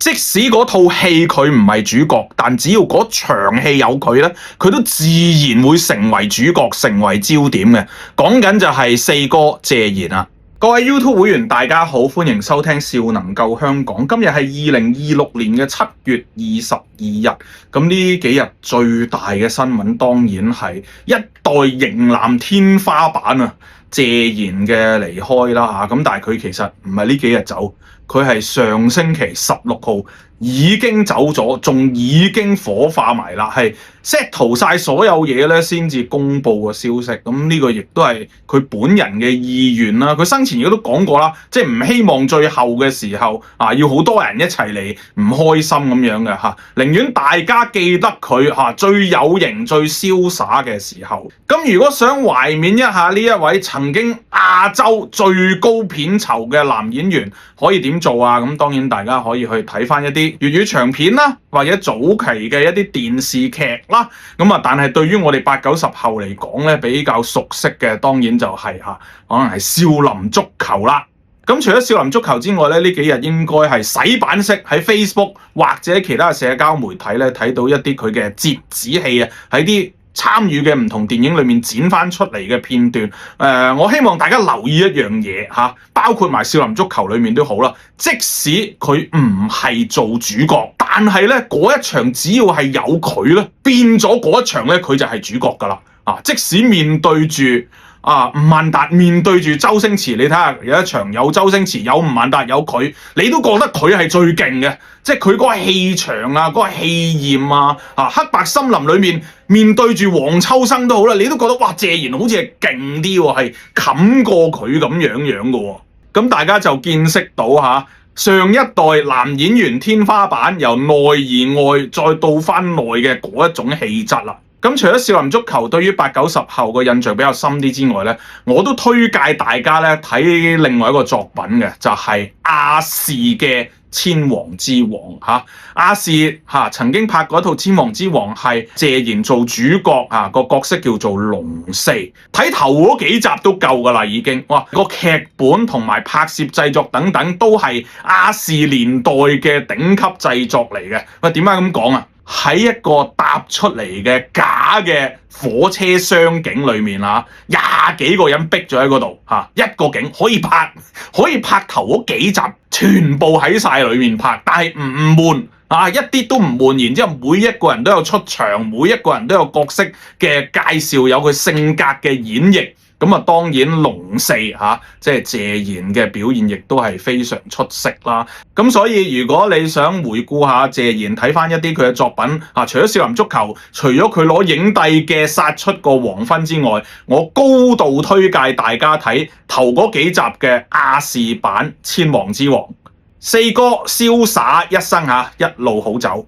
即使嗰套戲佢唔係主角，但只要嗰場戲有佢咧，佢都自然會成為主角，成為焦點嘅。講緊就係四哥謝賢啊！各位 YouTube 會員大家好，歡迎收聽少能夠香港。今日係2026年嘅7月22日。咁呢幾日最大嘅新聞當然係一代型男天花板啊，謝賢嘅離開啦嚇。咁但係佢其實唔係呢幾日走，佢係上星期16號已經走咗，仲已經火化埋啦，係 settle 晒所有嘢咧，先至公布個消息。咁呢個亦都係佢本人嘅意願啦。佢生前亦都講過啦，即係唔希望最後嘅時候要好多人一齊嚟唔開心咁樣嘅嚇，寧願大家記得佢最有型、最瀟灑嘅時候。咁如果想懷緬一下呢一位曾經亞洲最高片酬嘅男演員，可以點做啊？咁當然大家可以去睇翻一啲粵語長片啦，或者早期嘅一啲電視劇啦。但係對於我哋80、90後嚟講咧，比較熟悉嘅當然就係可能係少林足球啦。咁除咗少林足球之外咧，呢幾日應該係洗版式喺 Facebook 或者其他社交媒體咧睇到一啲佢嘅折子戲啊，喺啲參與嘅唔同電影裏面剪翻出嚟嘅片段。我希望大家留意一樣嘢包括埋少林足球裏面都好啦。即使佢唔係做主角，但係咧嗰一場只要係有佢咧，變咗嗰一場咧佢就係主角噶啦。即使面對住吳孟達，面對住周星馳，你睇下有一場有周星馳、有吳孟達、有佢，你都覺得佢係最勁嘅，即係佢嗰個氣場嗰個氣焰黑白森林裏面對住黃秋生都好啦，你都覺得哇謝賢好似係勁啲喎，係冚過佢咁樣嘅喎。咁大家就見識到上一代男演員天花板由內而外再到翻內嘅嗰一種氣質啦。咁除咗少林足球對於80、90後個印象比較深啲之外咧，我都推介大家咧睇另外一個作品嘅，就係亞視嘅《千王之王》亞視曾經拍過一套《千王之王》，係謝賢做主角個角色叫做龍四。睇頭嗰幾集都夠噶啦，已經哇個劇本同埋拍攝製作等等都係亞視年代嘅頂級製作嚟嘅。喂，點解咁講啊？喺一個搭出嚟嘅假嘅火車廂景裏面20幾個人逼咗喺嗰度一個景可以拍頭嗰幾集全部喺晒裏面拍，但係唔悶一啲都唔悶。然之後每一個人都有出場，每一個人都有角色嘅介紹，有佢性格嘅演繹。咁當然龍四即係謝賢嘅表現亦都係非常出色啦。咁所以如果你想回顧下謝賢，睇翻一啲佢嘅作品除咗少林足球，除咗佢攞影帝嘅殺出個黃昏之外，我高度推介大家睇頭嗰幾集嘅亞視版《千王之王》。四哥瀟灑一生一路好走。